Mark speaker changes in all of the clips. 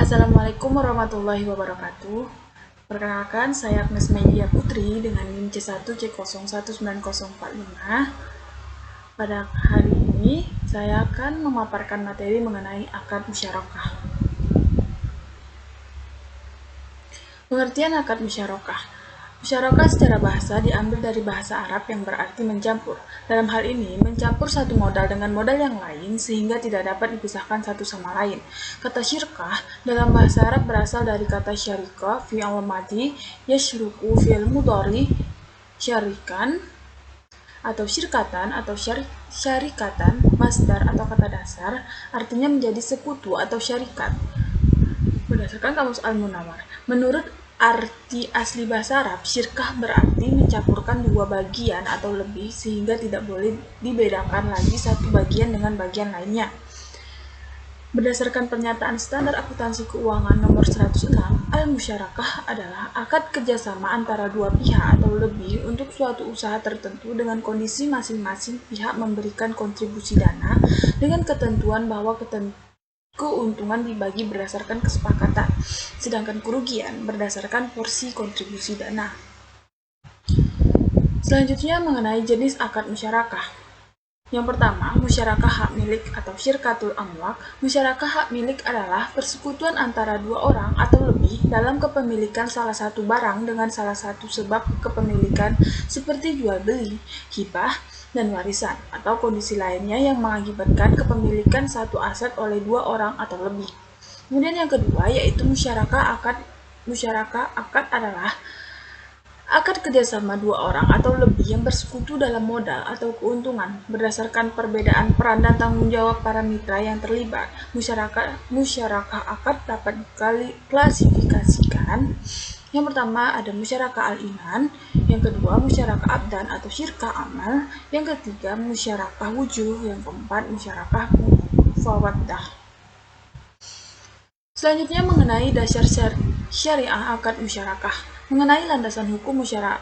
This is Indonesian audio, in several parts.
Speaker 1: Assalamualaikum warahmatullahi wabarakatuh. Perkenalkan, saya Agnes Media Putri dengan NIM C1C019045. Pada hari ini, saya akan memaparkan materi mengenai akad musyarakah. Pengertian akad musyarakah. Musyarakah secara bahasa diambil dari bahasa Arab yang berarti mencampur. Dalam hal ini, mencampur satu modal dengan modal yang lain sehingga tidak dapat dipisahkan satu sama lain. Kata syirkah dalam bahasa Arab berasal dari kata syarika fi'il madhi yashruku fi'il mudhari syarikan atau syirkatan atau syarikatan masdar atau kata dasar artinya menjadi sekutu atau syarikat. Berdasarkan Kamus Al-Munawwar, menurut arti asli bahasa Arab, syirkah berarti mencampurkan dua bagian atau lebih sehingga tidak boleh dibedakan lagi satu bagian dengan bagian lainnya. Berdasarkan pernyataan Standar Akuntansi Keuangan nomor 106, al-musyarakah adalah akad kerjasama antara dua pihak atau lebih untuk suatu usaha tertentu dengan kondisi masing-masing pihak memberikan kontribusi dana dengan ketentuan bahwa keuntungan dibagi berdasarkan kesepakatan, sedangkan kerugian berdasarkan porsi kontribusi dana. Selanjutnya mengenai jenis akad musyarakah. Yang pertama, musyarakah hak milik atau syirkatul amlak. Musyarakah hak milik adalah persekutuan antara dua orang atau lebih dalam kepemilikan salah satu barang dengan salah satu sebab kepemilikan seperti jual beli, hibah, dan warisan, atau kondisi lainnya yang mengakibatkan kepemilikan satu aset oleh dua orang atau lebih. Kemudian yang kedua yaitu musyarakah akad. Musyarakah akad adalah akad kerjasama dua orang atau lebih yang bersekutu dalam modal atau keuntungan berdasarkan perbedaan peran dan tanggung jawab para mitra yang terlibat. Musyarakah akad dapat diklasifikasikan. Yang pertama ada musyarakah al-iman, yang kedua musyarakah abdan atau syirkah amal, yang ketiga musyarakah wujuh, yang keempat musyarakah mufawaddah. Selanjutnya mengenai dasar syariah akad musyarakah. Mengenai landasan hukum musyarakah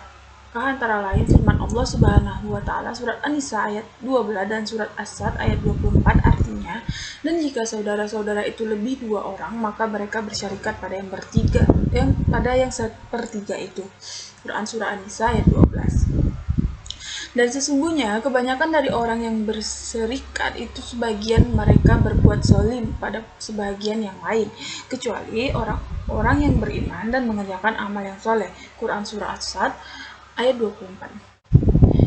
Speaker 1: antara lain firman Allah Subhanahu wa taala surat An-Nisa ayat 12 dan surat As-Sad ayat 24 artinya, dan jika saudara-saudara itu lebih dua orang maka mereka bersyarikat pada yang sepertiga itu. Quran surah An-Nisa ayat 12. Dan sesungguhnya kebanyakan dari orang yang berserikat itu sebagian mereka berbuat zalim pada sebagian yang lain, kecuali orang-orang yang beriman dan mengerjakan amal yang soleh. Quran surah As-Sad ayat 24.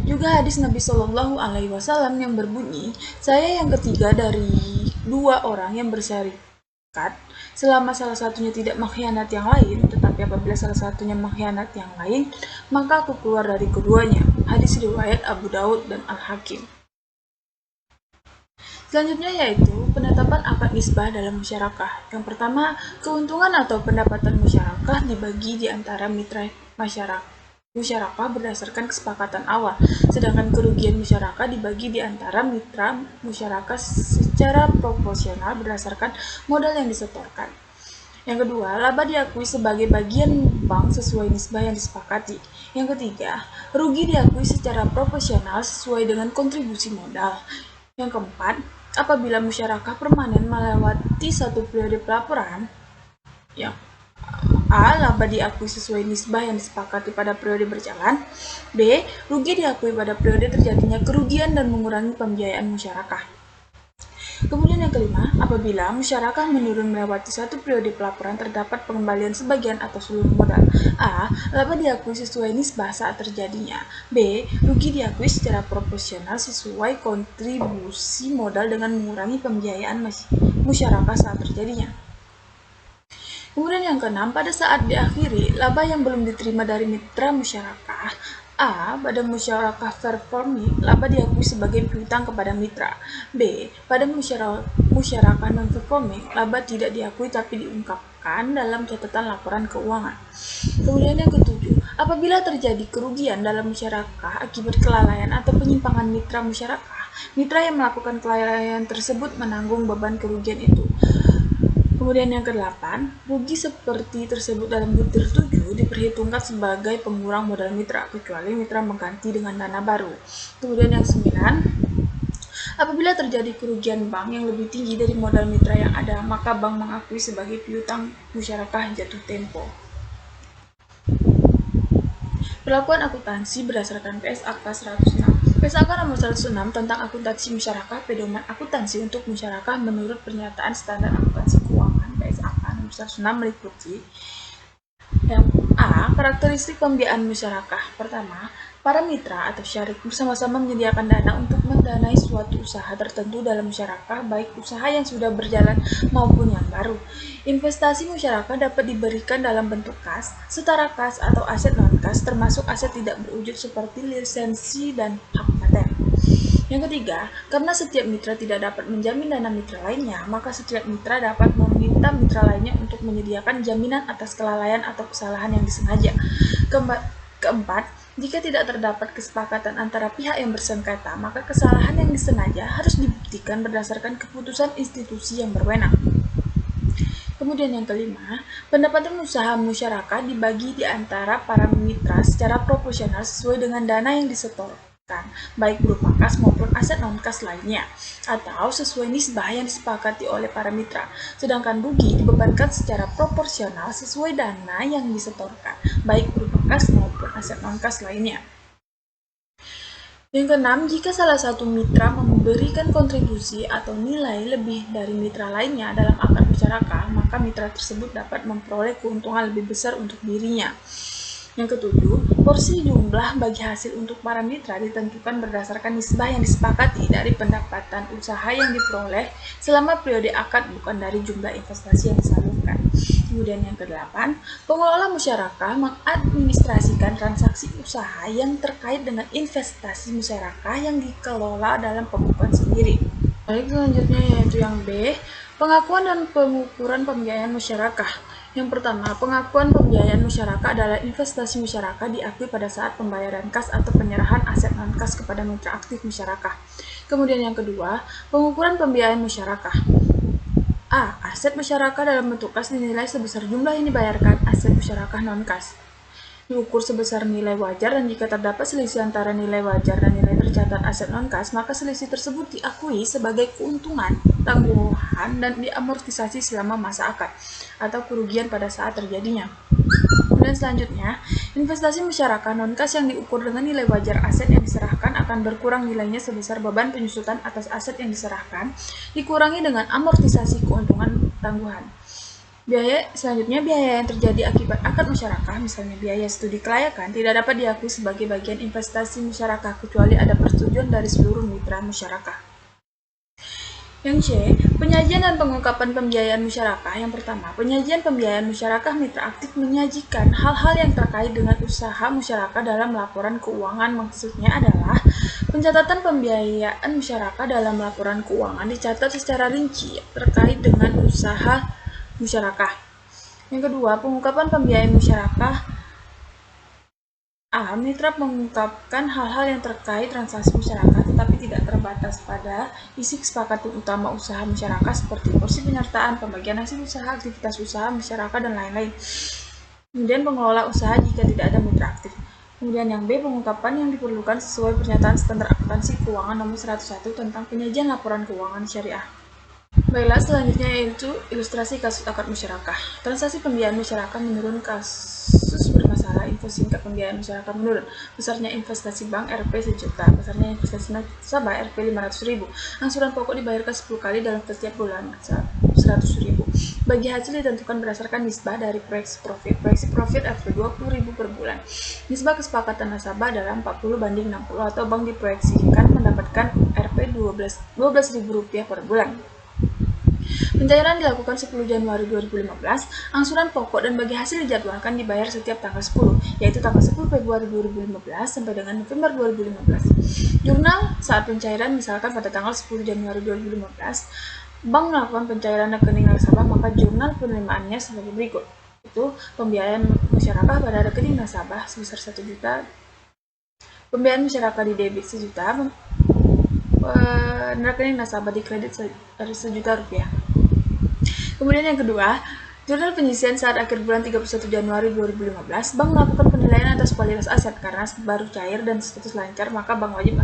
Speaker 1: Juga hadis Nabi Shallallahu Alaihi Wasallam yang berbunyi, saya yang ketiga dari dua orang yang berserikat, selama salah satunya tidak mengkhianat yang lain, tetapi apabila salah satunya mengkhianat yang lain, maka aku keluar dari keduanya. Hadis riwayat Abu Daud dan Al-Hakim. Selanjutnya yaitu penetapan akad nisbah dalam musyarakah. Yang pertama, keuntungan atau pendapatan musyarakah dibagi di antara mitra musyarakah berdasarkan kesepakatan awal, sedangkan kerugian musyarakah dibagi di antara mitra musyarakah secara proporsional berdasarkan modal yang disetorkan. Yang kedua, laba diakui sebagai bagian bank sesuai nisbah yang disepakati. Yang ketiga, rugi diakui secara proporsional sesuai dengan kontribusi modal. Yang keempat, apabila musyarakah permanen melewati satu periode pelaporan, yang A. Laba diakui sesuai nisbah yang disepakati pada periode berjalan. B. Rugi diakui pada periode terjadinya kerugian dan mengurangi pembiayaan musyarakah. Kemudian yang kelima, apabila musyarakah menurun melewati satu periode pelaporan terdapat pengembalian sebagian atau seluruh modal. A. Laba diakui sesuai nisbah saat terjadinya. B. Rugi diakui secara proporsional sesuai kontribusi modal dengan mengurangi pembiayaan musyarakah saat terjadinya. Kemudian yang keenam, pada saat diakhiri, laba yang belum diterima dari mitra musyarakah. A. Pada musyarakah performing, laba diakui sebagai piutang kepada mitra. B. Pada musyarakah non-performing, laba tidak diakui tapi diungkapkan dalam catatan laporan keuangan. Kemudian yang ketujuh, apabila terjadi kerugian dalam musyarakah akibat kelalaian atau penyimpangan mitra musyarakah, mitra yang melakukan kelalaian tersebut menanggung beban kerugian itu. Kemudian yang ke-8, rugi seperti tersebut dalam butir 7 diperhitungkan sebagai pengurang modal mitra, kecuali mitra mengganti dengan dana baru. Kemudian yang 9, Apabila terjadi kerugian bank yang lebih tinggi dari modal mitra yang ada, maka bank mengakui sebagai piutang musyarakah jatuh tempo. Perlakuan akuntansi berdasarkan PSAK 106. PSAK nomor 106 tentang akuntansi musyarakah pedoman akuntansi untuk musyarakah menurut pernyataan standar akuntansi keuangan PSAK nomor 106 meliputi yang A. Karakteristik pembiayaan musyarakah. Pertama, para mitra atau syarik bersama-sama menyediakan dana untuk mendanai suatu usaha tertentu dalam musyarakah, baik usaha yang sudah berjalan maupun yang baru. Investasi musyarakah dapat diberikan dalam bentuk kas, setara kas, atau aset non-kas, termasuk aset tidak berwujud seperti lisensi dan hak paten. Yang ketiga, karena setiap mitra tidak dapat menjamin dana mitra lainnya, maka setiap mitra dapat meminta mitra lainnya untuk menyediakan jaminan atas kelalaian atau kesalahan yang disengaja. Keempat, jika tidak terdapat kesepakatan antara pihak yang bersengketa, maka kesalahan yang disengaja harus dibuktikan berdasarkan keputusan institusi yang berwenang. Kemudian yang kelima, pendapatan usaha musyarakah dibagi di antara para mitra secara proporsional sesuai dengan dana yang disetorkan, baik berupa kas maupun aset non-kas lainnya, atau sesuai nisbah yang disepakati oleh para mitra. Sedangkan rugi dibebankan secara proporsional sesuai dana yang disetorkan, baik berupa kas maupun aset non-kas lainnya. Yang keenam, jika salah satu mitra memberikan kontribusi atau nilai lebih dari mitra lainnya dalam akad musyarakah, maka mitra tersebut dapat memperoleh keuntungan lebih besar untuk dirinya. Yang ketujuh, porsi jumlah bagi hasil untuk para mitra ditentukan berdasarkan nisbah yang disepakati dari pendapatan usaha yang diperoleh selama periode akad, bukan dari jumlah investasi yang disalurkan. Kemudian yang kedelapan, pengelola musyarakah mengadministrasikan transaksi usaha yang terkait dengan investasi musyarakah yang dikelola dalam pembukuan sendiri. Baik, selanjutnya yaitu yang B, pengakuan dan pengukuran pembiayaan musyarakah. Yang pertama, pengakuan pembiayaan musyarakah adalah investasi musyarakah diakui pada saat pembayaran kas atau penyerahan aset non-kas kepada mitra aktif musyarakah. Kemudian yang kedua, pengukuran pembiayaan musyarakah. A. Aset musyarakah dalam bentuk kas dinilai sebesar jumlah yang dibayarkan aset musyarakah non-kas. Diukur sebesar nilai wajar, dan jika terdapat selisih antara nilai wajar dan nilai tercatat aset non-kas, maka selisih tersebut diakui sebagai keuntungan, tangguhan, dan diamortisasi selama masa akad, atau kerugian pada saat terjadinya. Kemudian selanjutnya, investasi musyarakah non-kas yang diukur dengan nilai wajar aset yang diserahkan akan berkurang nilainya sebesar beban penyusutan atas aset yang diserahkan, dikurangi dengan amortisasi keuntungan tangguhan. Selanjutnya, biaya yang terjadi akibat akad musyarakah, misalnya biaya studi kelayakan, tidak dapat diakui sebagai bagian investasi musyarakah kecuali ada persetujuan dari seluruh mitra musyarakah. Yang C, penyajian dan pengungkapan pembiayaan musyarakah. Yang pertama, penyajian pembiayaan musyarakah mitra aktif menyajikan hal-hal yang terkait dengan usaha musyarakah dalam laporan keuangan. Maksudnya adalah pencatatan pembiayaan musyarakah dalam laporan keuangan dicatat secara rinci terkait dengan usaha musyarakah. Yang kedua, pengungkapan pembiayaan musyarakah. A. Mitra mengungkapkan hal-hal yang terkait transaksi musyarakah tetapi tidak terbatas pada isi kesepakatan utama usaha musyarakah seperti porsi penyertaan, pembagian hasil usaha, aktivitas usaha musyarakah, dan lain-lain. Kemudian pengelola usaha jika tidak ada mitra aktif. Kemudian yang B, pengungkapan yang diperlukan sesuai pernyataan standar akuntansi keuangan nomor 101 tentang penyajian laporan keuangan syariah. Baiklah, selanjutnya yaitu ilustrasi kasus akad musyarakah. Transaksi pembiayaan musyarakah menurun. Kasus bermasalah. Info singkat pembiayaan masyarakat menurun. Besarnya investasi bank Rp 1 juta. Besarnya investasi nasabah Rp 500.000. Angsuran pokok dibayarkan 10 kali dalam setiap bulan 100.000. Bagi hasil ditentukan berdasarkan nisbah dari proyeksi profit. Proyeksi profit Rp 20.000 per bulan. Nisbah kesepakatan nasabah adalah 40/60 atau bank diproyeksikan mendapatkan Rp 12.000 per bulan. Pencairan dilakukan 10 Januari 2015, angsuran pokok dan bagi hasil dijadwalkan dibayar setiap tanggal 10, yaitu tanggal 10 Februari 2015 sampai dengan November 2015. Jurnal saat pencairan misalkan pada tanggal 10 Januari 2015, bank melakukan pencairan rekening nasabah, maka jurnal penerimaannya sebagai berikut. Itu pembiayaan masyarakat pada rekening nasabah sebesar 1 juta, pembiayaan masyarakat di debit 1 juta, rekening nasabah di kredit 1 juta rupiah. Kemudian yang kedua, jurnal penyisian saat akhir bulan 31 Januari 2015, bank melakukan penilaian atas kualitas aset karena baru cair dan status lancar, maka bank wajib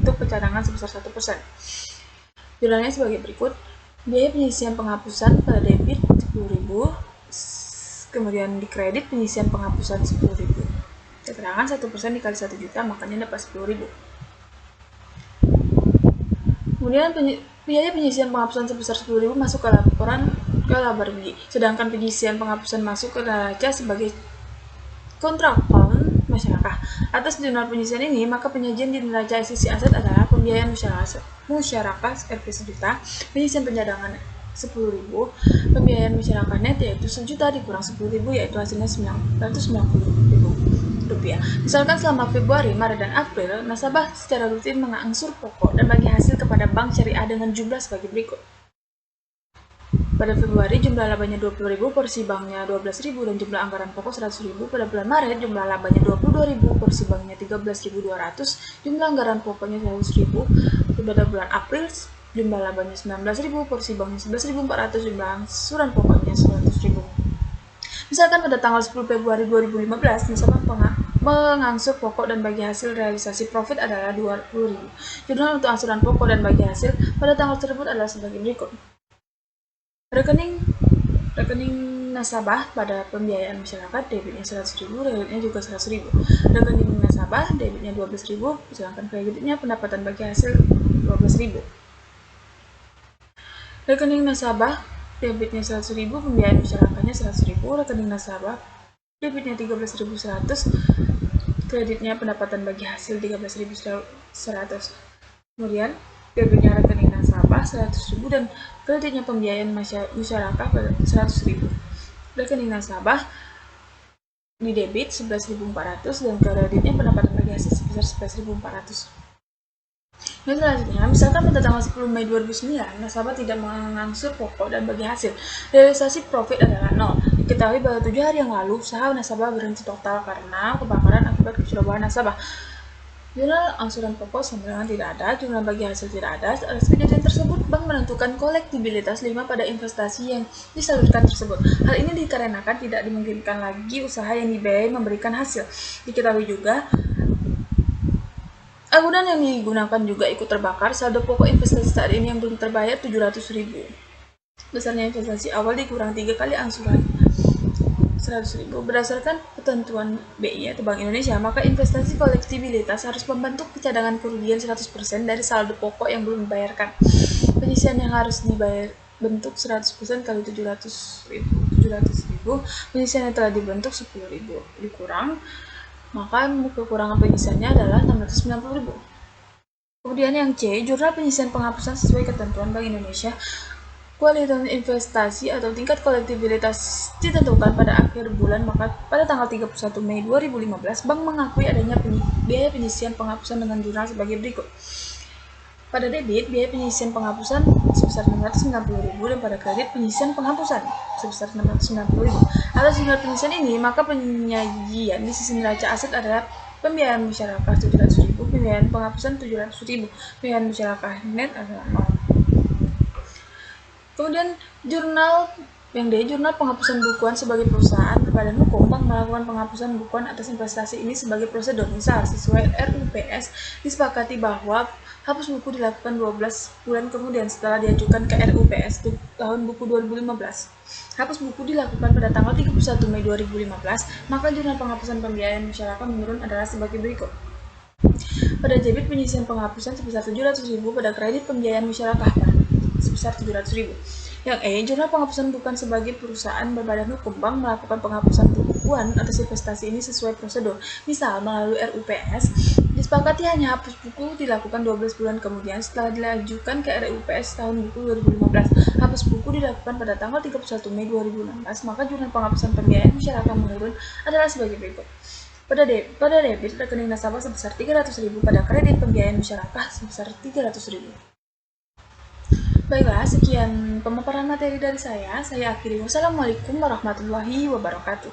Speaker 1: membentuk cadangan sebesar 1%. Jurnalnya sebagai berikut. Biaya penyisian penghapusan pada debit 10.000, kemudian di kredit penyisian penghapusan 10.000. Keterangan 1% dikali 1 juta, makanya dapat 10.000. Kemudian biaya penyisian penghapusan sebesar 10.000 masuk ke laporan ke laba rugi, sedangkan penyisian penghapusan masuk ke neraca sebagai kontrakon masyarakat. Atas jurnal penyisian ini, maka penyajian di neraca sisi aset adalah pembiayaan masyarakat Rp 1 juta, penyisian pencadangan 10.000, pembiayaan masyarakat net yaitu 1 juta dikurang 10.000 yaitu hasilnya 990.000 rupiah. Misalkan selama Februari, Maret, dan April, nasabah secara rutin mengangsur pokok dan bagi hasil kepada bank syariah dengan jumlah sebagai berikut. Pada Februari, jumlah labanya 20.000, porsi banknya 12.000, dan jumlah anggaran pokok 100.000. Pada bulan Maret, jumlah labanya 22.000, porsi banknya 13.200, jumlah anggaran pokoknya 100.000. Pada bulan April, jumlah labanya 19.000, porsi banknya 11.400, jumlah angsuran pokoknya 100.000. Misalkan pada tanggal 10 Februari 2015, nasabah mengangsur pokok dan bagi hasil realisasi profit adalah 20.000. Jurnal untuk angsuran pokok dan bagi hasil pada tanggal tersebut adalah sebagai berikut. Rekening nasabah pada pembiayaan masyarakat, debitnya 100.000, kreditnya juga 100.000. Rekening nasabah, debitnya 12.000, sedangkan kreditnya pendapatan bagi hasil 12.000. Rekening nasabah, debitnya 100.000, pembiayaan masyarakatnya 100.000. Rekening nasabah, debitnya 13.100, kreditnya pendapatan bagi hasil 13.100. Kemudian debitnya rekening nasabah 100.000 dan kreditnya pembiayaan masyarakat 100.000. Rekening nasabah di debit 11.400 dan kreditnya pendapatan bagi hasil sebesar 11.400. Dan selanjutnya, misalkan pada tanggal 10 Mei 2009, nasabah tidak mengangsur pokok dan bagi hasil, realisasi profit adalah 0. Diketahui bahwa 7 hari yang lalu, usaha nasabah berhenti total karena kebakaran akibat kecerobohan nasabah. Jurnal angsuran pokok sama dengan tidak ada, jurnal bagi hasil tidak ada. Atas kejadian tersebut, bank menentukan kolektibilitas 5 pada investasi yang disalurkan tersebut. Hal ini dikarenakan tidak dimungkinkan lagi usaha yang dibiayai memberikan hasil. Diketahui juga, agunan yang digunakan juga ikut terbakar. Saldo pokok investasi saat ini yang belum terbayar 700.000. Besarnya investasi awal dikurang 3 kali angsuran 100.000. Berdasarkan ketentuan BI atau Bank Indonesia, maka investasi kolektibilitas harus membentuk cadangan kerugian 100% dari saldo pokok yang belum dibayarkan. Penyisian yang harus dibayar bentuk 100% kali 700.000. Penyisian yang telah dibentuk 10.000 dikurang, maka kekurangan penyisiannya adalah 690.000. Kemudian yang C, jurnal penyisian penghapusan sesuai ketentuan Bank Indonesia. Kualitas investasi atau tingkat kolektibilitas ditentukan pada akhir bulan, maka pada tanggal 31 Mei 2015, bank mengakui adanya biaya penyisian penghapusan dengan jurnal sebagai berikut. Pada debit, biaya penyisian penghapusan sebesar 690.000 dan pada kredit penyisian penghapusan sebesar 690.000. Atas jumlah penyisian ini, maka penyajian di sisi neraca aset adalah pembiayaan masyarakat 700.000, pembiayaan penghapusan 700.000, pembiayaan masyarakat net adalah 0. Kemudian jurnal yang D, jurnal penghapusan bukuan sebagai perusahaan berbadan hukum. Bank melakukan penghapusan bukuan atas investasi ini sebagai prosedur. Misal, sesuai RUPS, disepakati bahwa hapus buku dilakukan 12 bulan kemudian setelah diajukan ke RUPS tahun buku 2015. Hapus buku dilakukan pada tanggal 31 Mei 2015, maka jurnal penghapusan pembiayaan masyarakat menurun adalah sebagai berikut. Pada debit penyisian penghapusan sebesar 700.000, pada kredit pembiayaan masyarakat sebesar 700.000. Yang E, jurnal penghapusan bukuan sebagai perusahaan berbadan hukum. Bank melakukan penghapusan bukuan atas investasi ini sesuai prosedur. Misal, melalui RUPS, disepakati hanya hapus buku dilakukan 12 bulan kemudian setelah diajukan ke RUPS tahun buku 2015. Hapus buku dilakukan pada tanggal 31 Mei 2016, maka jurnal penghapusan pembiayaan masyarakat menurun adalah sebagai berikut. Pada debit, rekening nasabah sebesar 300.000, pada kredit pembiayaan masyarakat sebesar 300.000. Baiklah, sekian pemaparan materi dari saya. Saya akhiri. Wassalamualaikum warahmatullahi wabarakatuh.